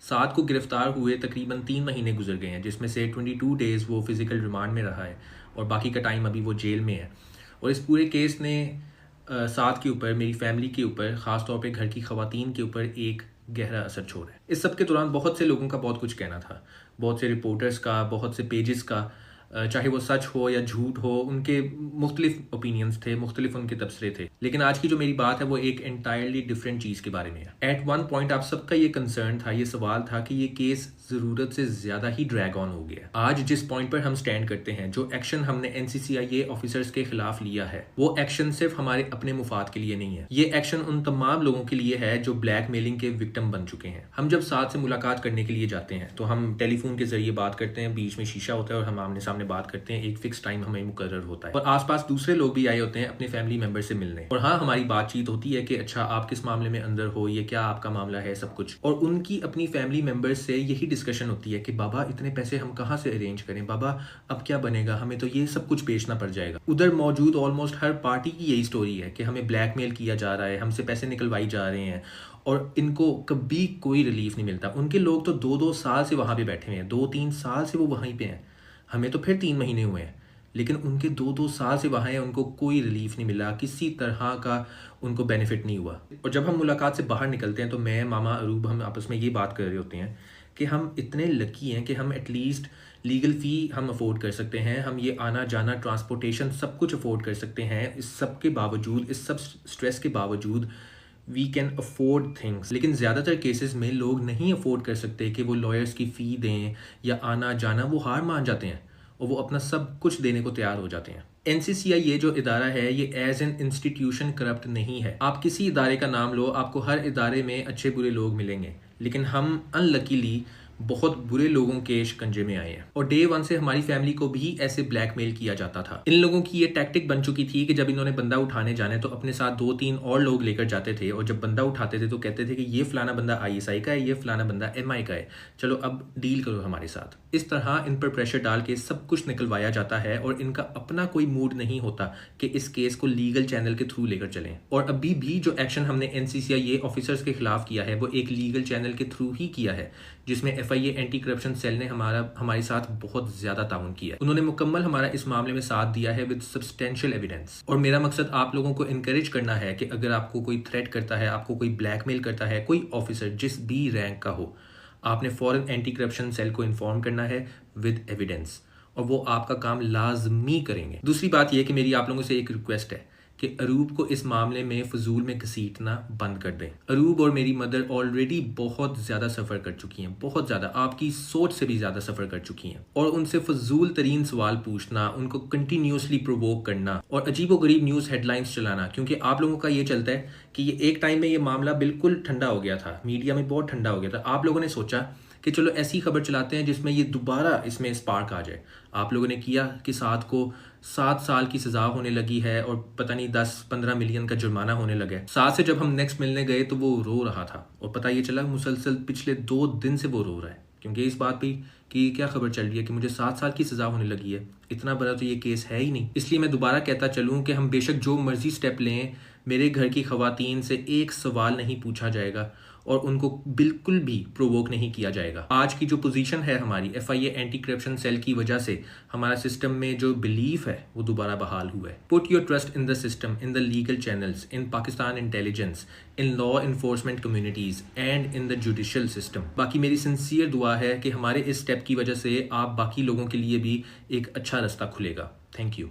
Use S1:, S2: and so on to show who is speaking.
S1: साद को गिरफ्तार हुए तकरीबन 3 महीने गुजर गए हैं, जिसमें से 22 डेज़ वो फिज़िकल रिमांड में रहा है और बाकी का टाइम अभी वो जेल में है। और इस पूरे केस ने साद के ऊपर, मेरी फैमिली के ऊपर, ख़ास तौर पे घर की ख़वातीन के ऊपर एक गहरा असर छोड़ा है। इस सब के दौरान बहुत से लोगों का बहुत कुछ कहना था, बहुत से रिपोर्टर्स का, बहुत से पेजेस का, चाहे वो सच हो या झूठ हो, उनके मुख्तलिफ ओपिनियंस थे, मुख्तलिफ उनके तबसरे थे। लेकिन आज की जो मेरी बात है वो एक एंटायरली डिफरेंट चीज़ के बारे में है। एट वन पॉइंट आप सबका ये कंसर्न था, ये सवाल था कि ये केस ज़रूरत से ज़्यादा ही ड्रैग ऑन हो गया। आज जिस पॉइंट पर हम स्टैंड करते हैं, जो एक्शन हमने NCCIA ऑफिसर्स के खिलाफ लिया है, वो एक्शन सिर्फ हमारे अपने मुफाद के लिए नहीं है। ये एक्शन उन तमाम लोगों के लिए है जो ब्लैकमेलिंग के विक्टिम बन चुके हैं। हम जब साथ से मुलाकात करने के लिए जाते हैं तो हम टेलीफोन के जरिए बात करते हैं, बीच में शीशा होता है और हम आमने सामने बात करते हैं, एक फिक्स टाइम हमें मुकर्रर होता है और आसपास दूसरे लोग भी आए होते हैं अपने फैमिली मेंबर से मिलने। और हाँ, हमारी बातचीत होती है कि अच्छा आप किस मामले में अंदर हो, ये क्या आपका मामला है, सब कुछ। और उनकी अपनी फैमिली मेंबर्स से यही डिस्कशन होती है कि बाबा इतने पैसे हम कहाँ से अरेंज करें, बाबा अब क्या बनेगा, हमें तो ये सब कुछ बेचना पड़ जाएगा। उधर मौजूद ऑलमोस्ट हर पार्टी की यही स्टोरी है कि हमें ब्लैकमेल किया जा रहा है, हमसे पैसे निकलवाई जा रहे हैं और इनको कभी कोई रिलीफ नहीं मिलता। उनके लोग तो 2-2 साल से वहाँ पे बैठे हुए हैं, 2-3 साल से वो वहीं पे हैं। हमें तो फिर 3 महीने हुए हैं, लेकिन उनके 2-2 साल से वहाँ हैं, उनको कोई रिलीफ नहीं मिला, किसी तरह का उनको बेनिफिट नहीं हुआ। और जब हम मुलाकात से बाहर निकलते हैं तो मैं, मामा, अरूब, हम आपस में ये बात कर रहे होते हैं कि हम इतने लकी हैं कि हम एटलीस्ट लीगल फ़ी हम अफोर्ड कर सकते हैं, हम ये आना जाना, ट्रांसपोर्टेशन, सब कुछ अफोर्ड कर सकते हैं। इस सब के बावजूद, इस सब स्ट्रेस के बावजूद वी कैन अफोर्ड थिंग्स। लेकिन ज़्यादातर केसेस में लोग नहीं अफोर्ड कर सकते कि वो लॉयर्स की फ़ी दें या आना जाना, वो हार मान जाते हैं और वो अपना सब कुछ देने को तैयार हो जाते हैं। NCCI जो इदारा है, ये एज एन इंस्टीट्यूशन करप्ट नहीं है। आप किसी इदारे का नाम लो, आपको हर इदारे में अच्छे बुरे लोग मिलेंगे, लेकिन हम अनलकीली बहुत बुरे लोगों के शिकंजे में आए हैं और डे वन से हमारी फैमिली को भी ऐसे ब्लैकमेल किया जाता था। इन लोगों की ये टैक्टिक बन चुकी थी कि जब इन्होंने बंदा उठाने जाने तो अपने साथ 2-3 और लोग लेकर जाते थे और जब बंदा उठाते थे तो कहते थे कि ये फलाना बंदा ISI का है, ये फलाना बंदा MI का है, चलो अब डील करो हमारे साथ। इस तरह इन पर प्रेशर डाल के सब कुछ निकलवाया जाता है और इनका अपना कोई मूड नहीं होता कि इस केस को लीगल चैनल के थ्रू लेकर चलें। और अभी भी जो एक्शन हमने NCCI ऑफिसर्स के खिलाफ किया है वो एक लीगल चैनल के थ्रू ही किया है, जिसमें FIA एंटी करप्शन सेल ने हमारे साथ बहुत ज़्यादा ताउन किया। उन्होंने मुकम्मल हमारा इस मामले में साथ दिया है विद सब्सटेंशियल एविडेंस। और मेरा मकसद आप लोगों को इनकरेज करना है कि अगर आपको कोई थ्रेट करता है, आपको कोई ब्लैकमेल करता है, कोई ऑफिसर जिस भी रैंक का हो, आपने फ़ौरन एंटी करप्शन सेल को इन्फॉर्म करना है विद एविडेंस और वो आपका काम लाजमी करेंगे। दूसरी बात यह कि मेरी आप लोगों से एक रिक्वेस्ट है कि अरूब को इस मामले में फजूल में घसीटना बंद कर दें। अरूब और मेरी मदर ऑलरेडी बहुत ज़्यादा सफ़र कर चुकी हैं, बहुत ज़्यादा, आपकी सोच से भी ज़्यादा सफ़र कर चुकी हैं। और उनसे फजूल तरीन सवाल पूछना, उनको कंटिन्यूसली प्रोवोक करना और अजीबोगरीब न्यूज़ हेडलाइंस चलाना, क्योंकि आप लोगों का ये चलता है कि ये एक टाइम में ये मामला बिल्कुल ठंडा हो गया था, मीडिया में बहुत ठंडा हो गया था। आप लोगों ने सोचा कि चलो ऐसी खबर चलाते हैं जिसमें ये दोबारा इसमें स्पार्क आ जाए। आप लोगों ने किया कि साद को 7 साल की सज़ा होने लगी है और पता नहीं 10-15 मिलियन का जुर्माना होने लगा है। साद से जब हम नेक्स्ट मिलने गए तो वो रो रहा था और पता ये चला मुसलसल पिछले 2 दिन से वो रो रहा है, क्योंकि इस बात पे कि क्या खबर चल रही है कि मुझे 7 साल की सज़ा होने लगी है। इतना बड़ा तो ये केस है ही नहीं। इसलिए मैं दोबारा कहता चलूँ कि हम बेशक जो मर्जी स्टेप लें, मेरे घर की ख़वातीन से एक सवाल नहीं पूछा जाएगा और उनको बिल्कुल भी प्रोवोक नहीं किया जाएगा। आज की जो पोजीशन है हमारी FIA एंटी करप्शन सेल की वजह से हमारा सिस्टम में जो बिलीफ है वो दोबारा बहाल हुआ है। Put your trust in the system, in the legal channels, in Pakistan intelligence, in law enforcement communities and in the judicial system. बाकी मेरी सिंसियर दुआ है कि हमारे इस स्टेप की वजह से आप बाकी लोगों के लिए भी एक अच्छा रास्ता खुलेगा। Thank you.